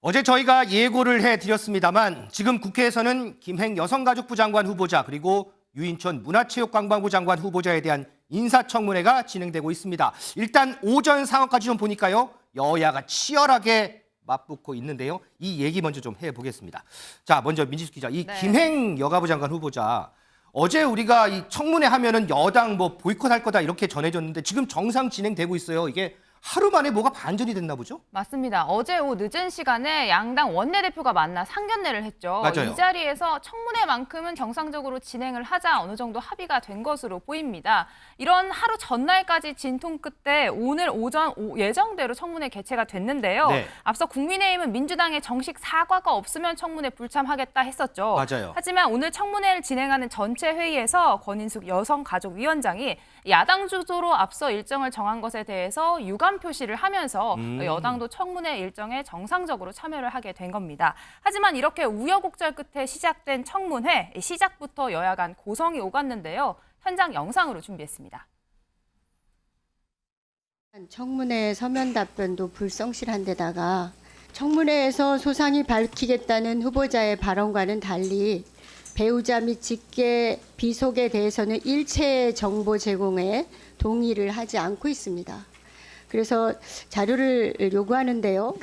어제 저희가 예고를 해드렸습니다만 지금 국회에서는 김행 여성가족부 장관 후보자 그리고 유인천 문화체육관광부 장관 후보자에 대한 인사청문회가 진행되고 있습니다. 일단 오전 상황까지 좀 보니까요. 여야가 치열하게 맞붙고 있는데요. 이 얘기 먼저 좀 해보겠습니다. 자, 먼저 민지수 기자, 이 김행 여가부 장관 후보자 어제 우리가 이 청문회 하면은 여당 뭐 보이콧할 거다 이렇게 전해졌는데 지금 정상 진행되고 있어요. 이게 하루 만에 뭐가 반전이 됐나 보죠? 맞습니다. 어제 오후 늦은 시간에 양당 원내대표가 만나 상견례를 했죠. 맞아요. 이 자리에서 청문회만큼은 정상적으로 진행을 하자 어느 정도 합의가 된 것으로 보입니다. 이런 하루 전날까지 진통 끝에 오늘 오전 예정대로 청문회 개최가 됐는데요. 네. 앞서 국민의힘은 민주당의 정식 사과가 없으면 청문회 불참하겠다 했었죠. 맞아요. 하지만 오늘 청문회를 진행하는 전체 회의에서 권인숙 여성가족위원장이 야당 주도로 앞서 일정을 정한 것에 대해서 유감 표시를 하면서 여당도 청문회 일정에 정상적으로 참여를 하게 된 겁니다. 하지만 이렇게 우여곡절 끝에 시작된 청문회, 시작부터 여야 간 고성이 오갔는데요. 현장 영상으로 준비했습니다. 청문회 서면 답변도 불성실한 데다가 청문회에서 소상히 밝히겠다는 후보자의 발언과는 달리 배우자 및 직계 비속에 대해서는 일체의 정보 제공에 동의를 하지 않고 있습니다. 그래서 자료를 요구하는데요.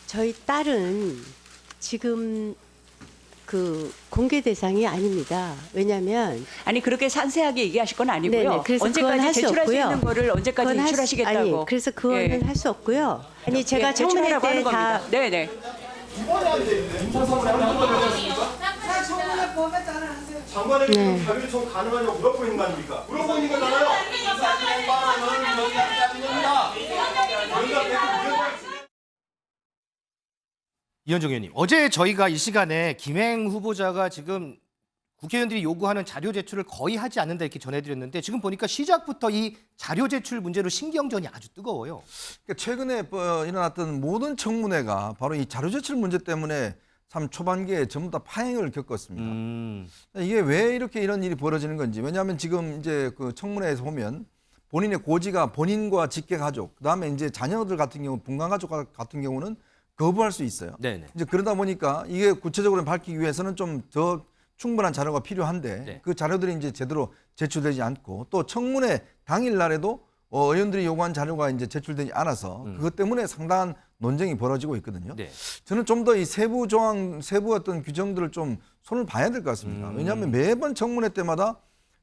저희 딸은 지금 공개 대상이 아닙니다. 왜냐하면 아니 그렇게 상세하게 얘기하실 건 아니고요. 네네, 그래서 그건 언제까지 할 수 제출할 수 없고요. 있는 거를 언제까지 그건 제출하시겠다고. 아니, 그래서 그거는 예. 할 수 없고요. 아니 제가 예, 청문회 제출하라고 하는 때 다 겁니다. 네네. 장관에게 자료 요청 가능하냐고 물어보고 있는 거 아닙니까? 물어보고 있는 거잖아요. 이현정 의원님, 어제 저희가 이 시간에 김행 후보자가 지금 국회의원들이 요구하는 자료 제출을 거의 하지 않는다 이렇게 전해드렸는데 지금 보니까 시작부터 이 자료 제출 문제로 신경전이 아주 뜨거워요. 그러니까 최근에 일어났던 모든 청문회가 바로 이 자료 제출 문제 때문에 참 초반기에 전부 다 파행을 겪었습니다. 이게 왜 이렇게 이런 일이 벌어지는 건지. 왜냐하면 지금 이제 그 청문회에서 보면 본인의 고지가 본인과 직계 가족, 그다음에 이제 자녀들 같은 경우, 분간 가족 같은 경우는 거부할 수 있어요. 네네. 이제 그러다 보니까 이게 구체적으로 밝히기 위해서는 좀 더 충분한 자료가 필요한데 네. 그 자료들이 이제 제대로 제출되지 않고 또 청문회 당일 날에도 의원들이 요구한 자료가 이제 제출되지 않아서 그것 때문에 상당한 논쟁이 벌어지고 있거든요. 네. 저는 좀 더 이 세부 조항, 세부 어떤 규정들을 좀 손을 봐야 될 것 같습니다. 왜냐하면 매번 청문회 때마다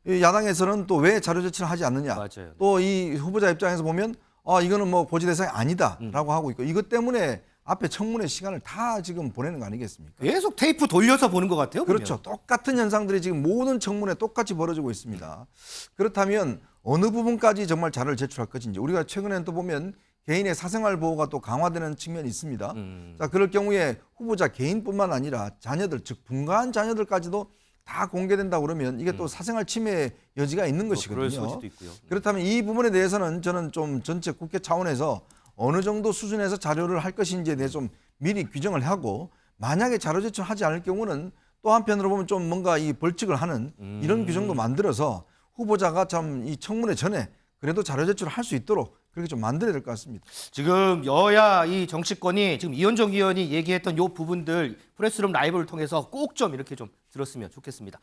이 야당에서는 또 왜 자료 제출을 하지 않느냐. 맞아요. 또 이 후보자 입장에서 보면 이거는 뭐 고지 대상이 아니다라고 하고 있고 이것 때문에 앞에 청문회 시간을 다 지금 보내는 거 아니겠습니까? 계속 테이프 돌려서 보는 것 같아요. 그렇죠. 똑같은 현상들이 지금 모든 청문회 똑같이 벌어지고 있습니다. 그렇다면 어느 부분까지 정말 자료를 제출할 것인지 우리가 최근에는 또 보면 개인의 사생활 보호가 또 강화되는 측면이 있습니다. 자, 그럴 경우에 후보자 개인뿐만 아니라 자녀들, 즉 분가한 자녀들까지도 다 공개된다 그러면 이게 또 사생활 침해 여지가 있는 것이거든요. 그럴 소지도 있고요. 그렇다면 이 부분에 대해서는 저는 좀 전체 국회 차원에서 어느 정도 수준에서 자료를 할 것인지에 대해 좀 미리 규정을 하고 만약에 자료 제출하지 않을 경우는 또 한편으로 보면 좀 뭔가 이 벌칙을 하는 이런 규정도 만들어서 후보자가 참 이 청문회 전에 그래도 자료 제출을 할 수 있도록 그렇게 좀 만들어야 될 것 같습니다. 지금 여야 이 정치권이 지금 이현정 의원이 얘기했던 요 부분들 프레스룸 라이브를 통해서 꼭 좀 이렇게 좀 들었으면 좋겠습니다.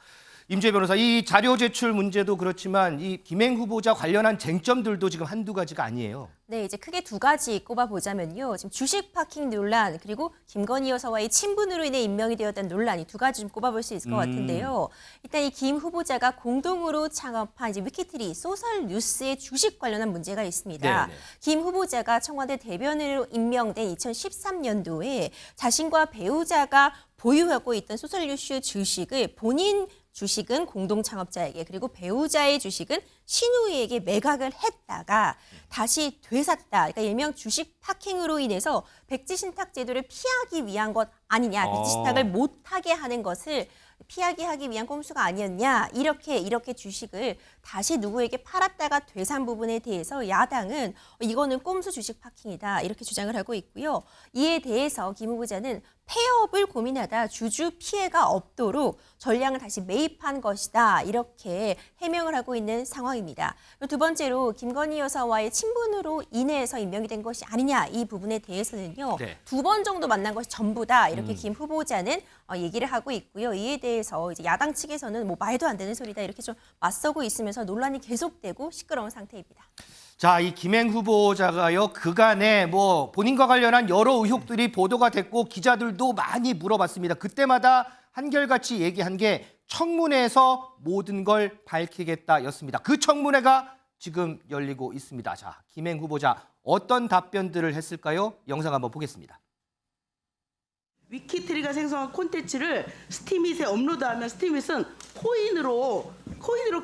임주혜 변호사, 이 자료 제출 문제도 그렇지만 이 김행 후보자 관련한 쟁점들도 지금 한두 가지가 아니에요. 네, 이제 크게 두 가지 꼽아보자면요. 지금 주식 파킹 논란 그리고 김건희 여사와의 친분으로 인해 임명이 되었다는 논란이 두 가지 좀 꼽아볼 수 있을 것 같은데요. 일단 이 김 후보자가 공동으로 창업한 이제 위키트리 소설 뉴스의 주식 관련한 문제가 있습니다. 네네. 김 후보자가 청와대 대변인으로 임명된 2013년도에 자신과 배우자가 보유하고 있던 소설뉴스 주식을 본인 주식은 공동 창업자에게 그리고 배우자의 주식은 신우이에게 매각을 했다가 다시 되샀다. 그러니까 일명 주식 파킹으로 인해서 백지 신탁 제도를 피하기 위한 것 아니냐. 백지 신탁을 못하게 하는 것을 피하게 하기 위한 꼼수가 아니었냐. 이렇게 주식을 다시 누구에게 팔았다가 되산 부분에 대해서 야당은 이거는 꼼수 주식 파킹이다. 이렇게 주장을 하고 있고요. 이에 대해서 김 후보자는 폐업을 고민하다 주주 피해가 없도록 전량을 다시 매입한 것이다. 이렇게 해명을 하고 있는 상황입니다. 그리고 두 번째로 김건희 여사와의 친분으로 인해서 임명이 된 것이 아니냐 이 부분에 대해서는요. 네. 2번 정도 만난 것이 전부다. 이렇게 김 후보자는 얘기를 하고 있고요. 이에 대해서 이제 야당 측에서는 뭐 말도 안 되는 소리다 이렇게 좀 맞서고 있으면서 논란이 계속되고 시끄러운 상태입니다. 자, 이 김행 후보자가요, 그간에 뭐 본인과 관련한 여러 의혹들이 보도가 됐고 기자들도 많이 물어봤습니다. 그때마다 한결같이 얘기한 게 청문회에서 모든 걸 밝히겠다였습니다. 그 청문회가 지금 열리고 있습니다. 자, 김행 후보자 어떤 답변들을 했을까요? 영상 한번 보겠습니다. 위키트리가 생성한 콘텐츠를 스티밋에 업로드하면 스티밋은 코인으로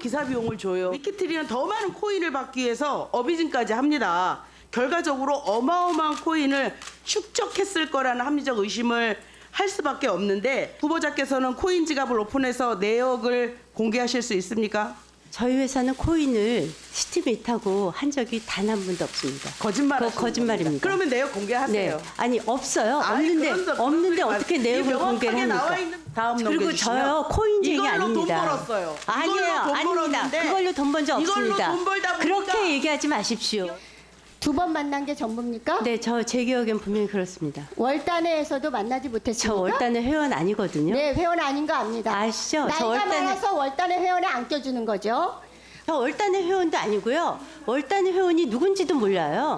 기사 비용을 줘요. 위키트리는 더 많은 코인을 받기 위해서 어비징까지 합니다. 결과적으로 어마어마한 코인을 축적했을 거라는 합리적 의심을 할 수밖에 없는데 후보자께서는 코인 지갑을 오픈해서 내역을 공개하실 수 있습니까? 저희 회사는 코인을 스티밋하고 한 적이 단 한 번도 없습니다. 거짓말. 그거 거짓말입니다. 그러면 내역 공개하세요. 네, 아니 없어요. 아니, 없는데 어떻게 내역을 공개를 나와 합니까? 있는 다음 그리고 넘겨주시면 저요 코인쟁이 이걸로 아닙니다. 돈 벌었어요. 아니에요, 이걸로 돈 아닙니다. 벌었는데 그걸로 돈 번 적 이걸로 없습니다. 돈 벌다 보니까 그렇게 얘기하지 마십시오. 2번 만난 게 전부입니까? 네, 제 기억엔 분명히 그렇습니다. 월단회에서도 만나지 못했습니까? 저 월단의 회원 아니거든요. 네, 회원 아닌 거 압니다. 아시죠? 저 나이가 월단의 많아서 월단회 회원에 안 껴주는 거죠. 저 월단의 회원도 아니고요. 월단의 회원이 누군지도 몰라요.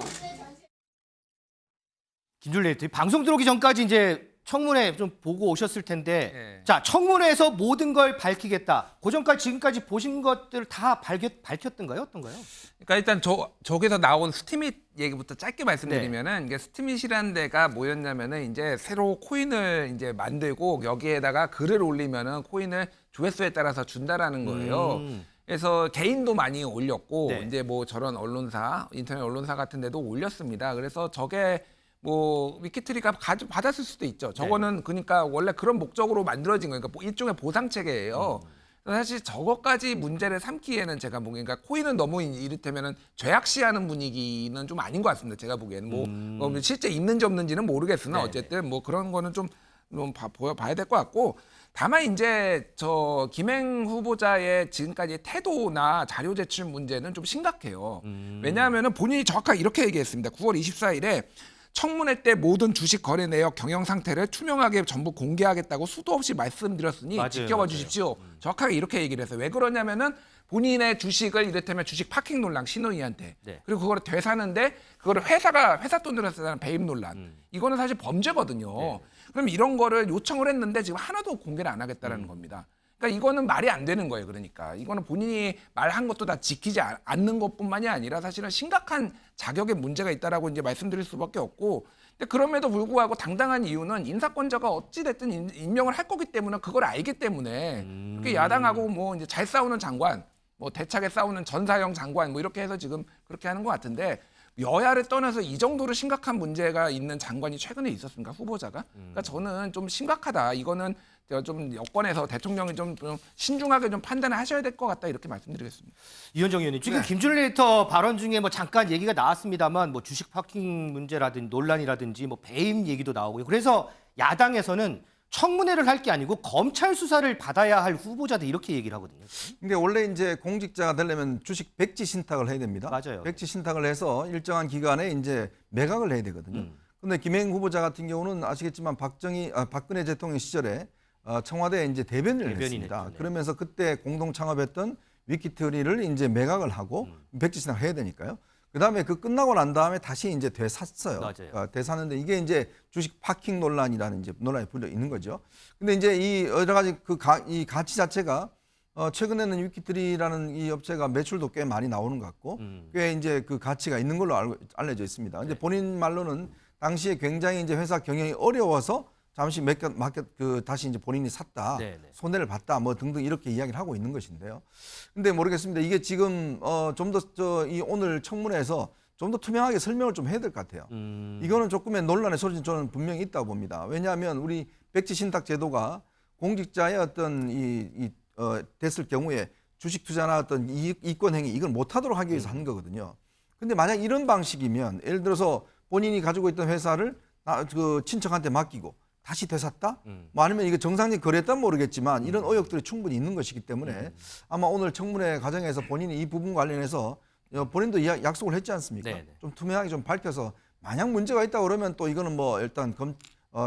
김준래 대표, 방송 들어오기 전까지 이제 청문회 좀 보고 오셨을 텐데, 네. 자, 청문회에서 모든 걸 밝히겠다. 그전까지 지금까지 보신 것들 다 밝혔던가요? 어떤가요? 그러니까 일단 저기서 나온 스티밋 얘기부터 짧게 말씀드리면은 이게 스티밋이라는 데가 뭐였냐면은 이제 새로 코인을 이제 만들고 여기에다가 글을 올리면은 코인을 조회수에 따라서 준다라는 거예요. 그래서 개인도 많이 올렸고 네. 이제 뭐 저런 언론사, 인터넷 언론사 같은 데도 올렸습니다. 그래서 저게 뭐 위키트리가 받았을 수도 있죠. 저거는 그러니까 원래 그런 목적으로 만들어진 거니까 일종의 보상 체계예요. 사실 저것까지 문제를 삼기에는 제가 보기엔 그러니까 코인은 너무 이를테면은 죄악시하는 분위기는 좀 아닌 것 같습니다. 제가 보기에는 뭐 실제 있는지 없는지는 모르겠으나 네네. 어쨌든 뭐 그런 거는 좀 봐야 될 것 같고. 다만 이제 저 김행 후보자의 지금까지 태도나 자료 제출 문제는 좀 심각해요. 왜냐하면은 본인이 정확하게 이렇게 얘기했습니다. 9월 24일에 청문회 때 모든 주식 거래 내역 경영 상태를 투명하게 전부 공개하겠다고 수도 없이 말씀드렸으니 맞아요, 지켜봐 맞아요. 주십시오. 정확하게 이렇게 얘기를 했어요. 왜 그러냐면은 본인의 주식을 이를테면 주식 파킹 논란 신호이한테 네. 그리고 그거를 되사는데 그거를 회사 돈으로 쓰는 배임 논란 이거는 사실 범죄거든요. 네. 그럼 이런 거를 요청을 했는데 지금 하나도 공개를 안 하겠다라는 겁니다. 그러니까 이거는 말이 안 되는 거예요. 그러니까 이거는 본인이 말한 것도 다 지키지 않는 것뿐만이 아니라 사실은 심각한 자격에 문제가 있다라고 이제 말씀드릴 수밖에 없고. 근데 그럼에도 불구하고 당당한 이유는 인사권자가 어찌 됐든 임명을 할 거기 때문에 그걸 알기 때문에 그렇게 야당하고 뭐 이제 잘 싸우는 장관, 뭐 대차게 싸우는 전사형 장관 뭐 이렇게 해서 지금 그렇게 하는 것 같은데. 여야를 떠나서 이 정도로 심각한 문제가 있는 장관이 최근에 있었습니까? 후보자가? 그러니까 저는 좀 심각하다. 이거는 좀 여권에서 대통령이 좀 신중하게 좀 판단을 하셔야 될 것 같다 이렇게 말씀드리겠습니다. 이현정 의원님, 지금 네. 김준일 리터 발언 중에 뭐 잠깐 얘기가 나왔습니다만 뭐 주식 파킹 문제라든지 논란이라든지 뭐 배임 얘기도 나오고요. 그래서 야당에서는 청문회를 할 게 아니고 검찰 수사를 받아야 할 후보자들 이렇게 얘기를 하거든요. 근데 원래 이제 공직자가 되려면 주식 백지 신탁을 해야 됩니다. 맞아요. 백지 신탁을 해서 일정한 기간에 이제 매각을 해야 되거든요. 근데 김행 후보자 같은 경우는 아시겠지만 박근혜 대통령 시절에 청와대에 이제 대변인을 했습니다. 했죠, 네. 그러면서 그때 공동 창업했던 위키트리를 이제 매각을 하고 백지 신탁을 해야 되니까요. 그다음에 그 끝나고 난 다음에 다시 이제 되샀어요. 맞아요. 되샀는데 이게 이제 주식 파킹 논란이라는 이제 논란이 불려 있는 거죠. 근데 이제 이 여러 가지 이 가치 자체가 최근에는 위키트리라는 이 업체가 매출도 꽤 많이 나오는 것 같고 꽤 이제 그 가치가 있는 걸로 알려져 있습니다. 근데 본인 말로는 당시에 굉장히 이제 회사 경영이 어려워서 잠시 다시 이제 본인이 샀다, 네네. 손해를 봤다, 뭐 등등 이렇게 이야기를 하고 있는 것인데요. 근데 모르겠습니다. 이게 지금 좀 더 이 오늘 청문회에서 좀 더 투명하게 설명을 좀 해야 될 것 같아요. 이거는 조금의 논란의 소지는 저는 분명히 있다고 봅니다. 왜냐하면 우리 백지 신탁 제도가 공직자의 어떤 됐을 경우에 주식 투자나 어떤 이권 행위 이걸 못하도록 하기 위해서 한 거거든요. 근데 만약 이런 방식이면 예를 들어서 본인이 가지고 있던 회사를 그 친척한테 맡기고 다시 되샀다? 뭐 아니면 이게 정상적인 거래했다는 모르겠지만 이런 의혹들이 충분히 있는 것이기 때문에 아마 오늘 청문회 과정에서 본인이 이 부분 관련해서 본인도 약속을 했지 않습니까? 네네. 좀 투명하게 좀 밝혀서 만약 문제가 있다 그러면 또 이거는 뭐 일단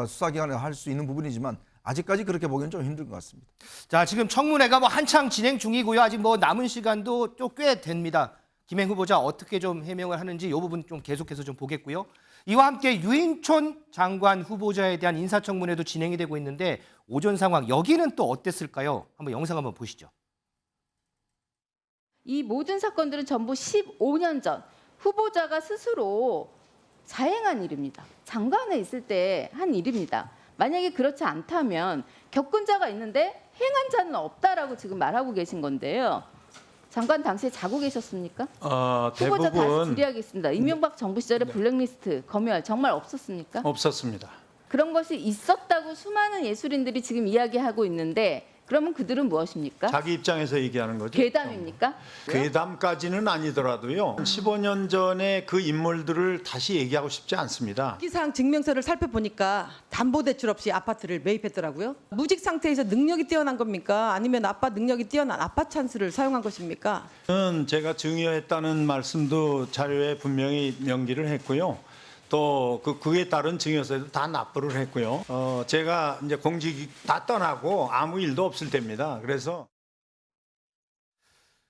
수사기관에 할 수 있는 부분이지만 아직까지 그렇게 보기는 좀 힘들 것 같습니다. 자, 지금 청문회가 뭐 한창 진행 중이고요. 아직 뭐 남은 시간도 좀 꽤 됩니다. 김행 후보자 어떻게 좀 해명을 하는지 이 부분 좀 계속해서 좀 보겠고요. 이와 함께 유인촌 장관 후보자에 대한 인사청문회도 진행이 되고 있는데 오전 상황 여기는 또 어땠을까요? 한번 영상 한번 보시죠. 이 모든 사건들은 전부 15년 전 후보자가 스스로 자행한 일입니다. 장관에 있을 때 한 일입니다. 만약에 그렇지 않다면 겪은 자가 있는데 행한 자는 없다라고 지금 말하고 계신 건데요. 장관 당시에 자고 계셨습니까? 후보자 다시 질의하겠습니다. 이명박 정부 시절에 블랙리스트, 검열 정말 없었습니까? 없었습니다. 그런 것이 있었다고 수많은 예술인들이 지금 이야기하고 있는데 그러면 그들은 무엇입니까? 자기 입장에서 얘기하는 거죠. 괴담입니까? 괴담까지는 아니더라도요. 15년 전에 그 인물들을 다시 얘기하고 싶지 않습니다. 기상 증명서를 살펴보니까 담보대출 없이 아파트를 매입했더라고요. 무직 상태에서 능력이 뛰어난 겁니까? 아니면 아빠 능력이 뛰어난 아빠 찬스를 사용한 것입니까? 저는 제가 증여했다는 말씀도 자료에 분명히 명기를 했고요. 또 그에 따른 증여서에도 다 납부를 했고요. 제가 이제 공직 다 떠나고 아무 일도 없을 때입니다. 그래서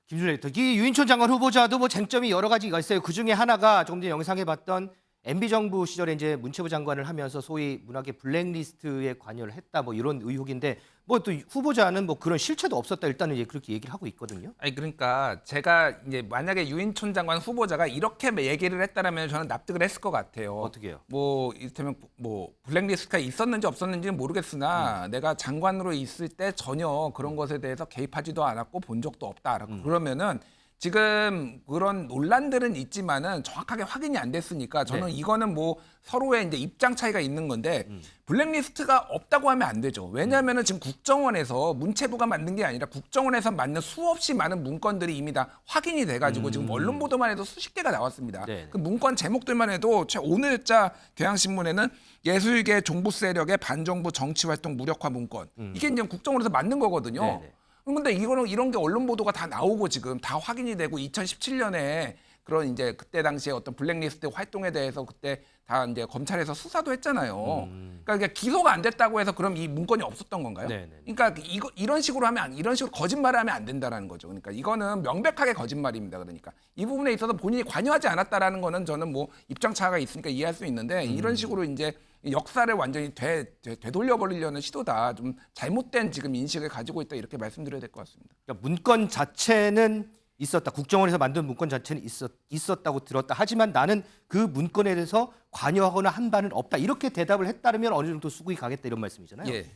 김준일 에디터, 이 유인촌 장관 후보자도 뭐 쟁점이 여러 가지가 있어요. 그 중에 하나가 조금 전에 영상에 봤던 MB 정부 시절에 이제 문체부 장관을 하면서 소위 문학의 블랙리스트에 관여를 했다 뭐 이런 의혹인데 뭐 또 후보자는 뭐 그런 실체도 없었다 일단은 이제 그렇게 얘기를 하고 있거든요. 아니 그러니까 제가 이제 만약에 유인촌 장관 후보자가 이렇게 얘기를 했다라면 저는 납득을 했을 것 같아요. 어떻게요? 뭐 이를테면 뭐 블랙리스트가 있었는지 없었는지는 모르겠으나 내가 장관으로 있을 때 전혀 그런 것에 대해서 개입하지도 않았고 본 적도 없다라고 그러면은 지금 그런 논란들은 있지만은 정확하게 확인이 안 됐으니까 저는 이거는 뭐 서로의 이제 입장 차이가 있는 건데 블랙리스트가 없다고 하면 안 되죠. 왜냐하면은 지금 국정원에서 문체부가 만든 게 아니라 국정원에서 만든 수없이 많은 문건들이 이미 다 확인이 돼가지고 지금 언론 보도만 해도 수십 개가 나왔습니다. 네. 그 문건 제목들만 해도 오늘자 경향신문에는 예술계 종부 세력의 반정부 정치활동 무력화 문건 이게 이제 국정원에서 만든 거거든요. 네네. 근데 이거는 이런 게 언론 보도가 다 나오고 지금 다 확인이 되고 2017년에 그런 이제 그때 당시에 어떤 블랙리스트 활동에 대해서 그때 다 이제 검찰에서 수사도 했잖아요. 그러니까 기소가 안 됐다고 해서 그럼 이 문건이 없었던 건가요? 네네. 그러니까 이런 식으로 하면 이런 식으로 거짓말을 하면 안 된다라는 거죠. 그러니까 이거는 명백하게 거짓말입니다. 그러니까 이 부분에 있어서 본인이 관여하지 않았다라는 거는 저는 뭐 입장 차가 있으니까 이해할 수 있는데 이런 식으로 이제 역사를 완전히 되돌려버리려는 시도다. 좀 잘못된 지금 인식을 가지고 있다 이렇게 말씀드려야 될 것 같습니다. 그러니까 문건 자체는 있었다. 국정원에서 만든 문건 자체는 있었다고 들었다. 하지만 나는 그 문건에 대해서 관여하거나 한 바는 없다. 이렇게 대답을 했다면 어느 정도 수긍이 가겠다 이런 말씀이잖아요. 예.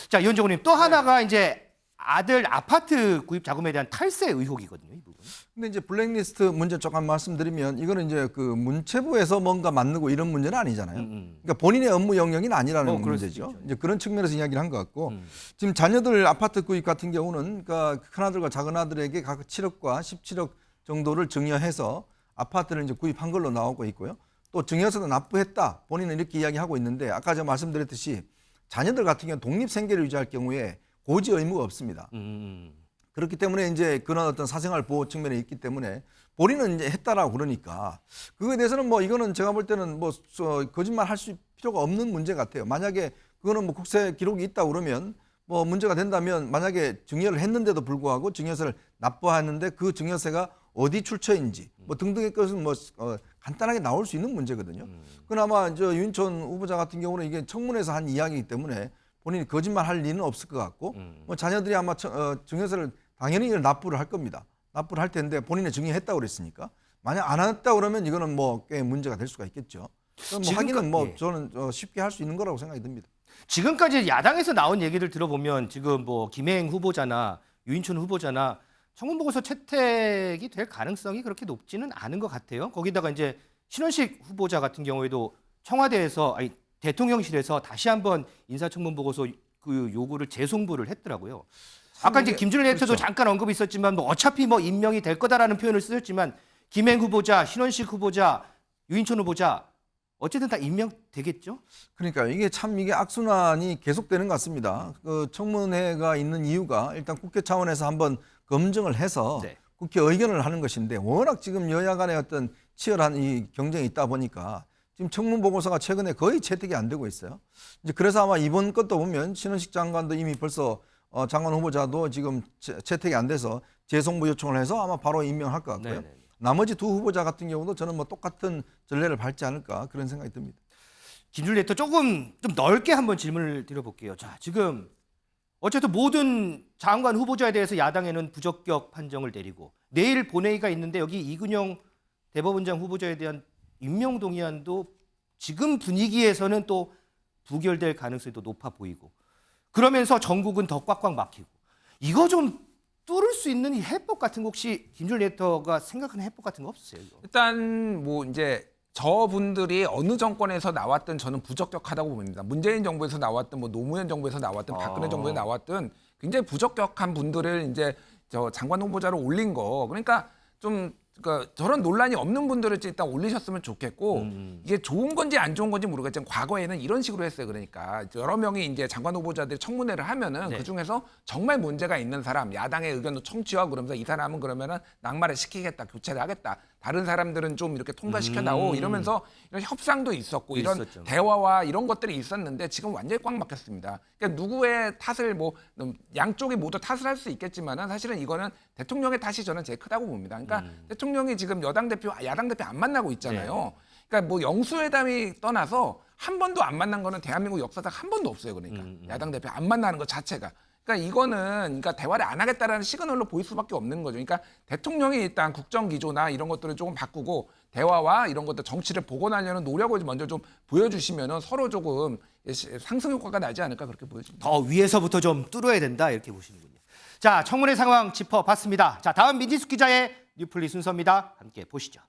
자, 이현정 의원님 또 하나가 이제 아들 아파트 구입 자금에 대한 탈세 의혹이거든요. 이 부분. 근데 이제 블랙리스트 문제 조금 말씀드리면 이거는 이제 그 문체부에서 뭔가 만들고 이런 문제는 아니잖아요. 그러니까 본인의 업무 영역이 아니라는 그럴 수 문제죠. 있죠. 이제 그런 측면에서 이야기를 한 것 같고 지금 자녀들 아파트 구입 같은 경우는 그러니까 큰아들과 작은아들에게 각 7억과 17억 정도를 증여해서 아파트를 이제 구입한 걸로 나오고 있고요. 또 증여서도 납부했다. 본인은 이렇게 이야기하고 있는데 아까 제가 말씀드렸듯이 자녀들 같은 경우는 독립 생계를 유지할 경우에 고지 의무가 없습니다. 그렇기 때문에 이제 그런 어떤 사생활 보호 측면에 있기 때문에 본인은 이제 했다라고 그러니까 그거에 대해서는 뭐 이거는 제가 볼 때는 뭐 거짓말 할 필요가 없는 문제 같아요. 만약에 그거는 뭐 국세 기록이 있다 그러면 뭐 문제가 된다면 만약에 증여를 했는데도 불구하고 증여세를 납부하는데 그 증여세가 어디 출처인지 뭐 등등의 것은 뭐 간단하게 나올 수 있는 문제거든요. 그나마 저 유인촌 후보자 같은 경우는 이게 청문회에서 한 이야기이기 때문에 본인이 거짓말할 리는 없을 것 같고 뭐 자녀들이 아마 증여세를 당연히 납부를 할 겁니다. 납부를 할 텐데 본인이 증여했다고 그랬으니까 만약 안 했다 그러면 이거는 뭐 꽤 문제가 될 수가 있겠죠. 뭐 하기는 뭐 저는 쉽게 할 수 있는 거라고 생각이 듭니다. 지금까지 야당에서 나온 얘기들 들어보면 지금 뭐 김행 후보자나 유인촌 후보자나 청문보고서 채택이 될 가능성이 그렇게 높지는 않은 것 같아요. 거기다가 이제 신원식 후보자 같은 경우에도 청와대에서 대통령실에서 다시 한번 인사청문보고서 그 요구를 재송부를 했더라고요. 아까 이제 김준일 에디터도 잠깐 언급이 있었지만 뭐 어차피 뭐 임명이 될 거다라는 표현을 쓰셨지만 김행 후보자, 신원식 후보자, 유인촌 후보자 어쨌든 다 임명되겠죠? 그러니까 이게 참 이게 악순환이 계속되는 것 같습니다. 그 청문회가 있는 이유가 일단 국회 차원에서 한번 검증을 해서 네. 국회 의견을 하는 것인데 워낙 지금 여야 간의 어떤 치열한 이 경쟁이 있다 보니까 지금 청문 보고서가 최근에 거의 채택이 안 되고 있어요. 이제 그래서 아마 이번 것도 보면 신원식 장관도 이미 벌써 장관 후보자도 지금 채택이 안 돼서 재송부 요청을 해서 아마 바로 임명할 것 같고요. 네네. 나머지 두 후보자 같은 경우도 저는 뭐 똑같은 전례를 밟지 않을까 그런 생각이 듭니다. 김준일 레터 조금 좀 넓게 한번 질문을 드려볼게요. 자, 지금 어쨌든 모든 장관 후보자에 대해서 야당에는 부적격 판정을 내리고 내일 본회의가 있는데 여기 이근영 대법원장 후보자에 대한 임명 동의안도 지금 분위기에서는 또 부결될 가능성이 또 높아 보이고 그러면서 전국은 더 꽉꽉 막히고 이거 좀 뚫을 수 있는 이 해법 같은 거 혹시 김준일 레터가 생각하는 해법 같은 거 없으세요? 이거? 일단 뭐 이제 저분들이 어느 정권에서 나왔든 저는 부적격하다고 봅니다. 문재인 정부에서 나왔든 뭐 노무현 정부에서 나왔든 박근혜 정부에 나왔든 굉장히 부적격한 분들을 이제 저 장관 후보자로 올린 거. 그러니까 좀 그러니까 저런 논란이 없는 분들을 일단 올리셨으면 좋겠고 이게 좋은 건지 안 좋은 건지 모르겠지만 과거에는 이런 식으로 했어요. 그러니까 여러 명이 이제 장관 후보자들이 청문회를 하면은 네. 그 중에서 정말 문제가 있는 사람, 야당의 의견도 청취하고 그러면서 이 사람은 그러면은 낙마를 시키겠다, 교체를 하겠다. 다른 사람들은 좀 이렇게 통과시켜나오 이러면서 이런 협상도 있었고 이런 있었죠. 대화와 이런 것들이 있었는데 지금 완전히 꽉 막혔습니다. 그러니까 누구의 탓을 뭐 양쪽이 모두 탓을 할 수 있겠지만은 사실은 이거는 대통령의 탓이 저는 제일 크다고 봅니다. 그러니까 대통령이 지금 여당 대표, 야당 대표 안 만나고 있잖아요. 그러니까 뭐 영수회담이 떠나서 한 번도 안 만난 거는 대한민국 역사상 한 번도 없어요. 그러니까 야당 대표 안 만나는 것 자체가. 그러니까 이거는 그러니까 대화를 안 하겠다라는 시그널로 보일 수밖에 없는 거죠. 그러니까 대통령이 일단 국정 기조나 이런 것들을 조금 바꾸고 대화와 이런 것들 정치를 복원하려는 노력을 먼저 좀 보여주시면은 서로 조금 상승 효과가 나지 않을까 그렇게 보여집니다. 더 위에서부터 좀 뚫어야 된다 이렇게 보시는군요. 자, 청문회 상황 짚어봤습니다. 자, 다음 민지숙 기자의 뉴플리 순서입니다. 함께 보시죠.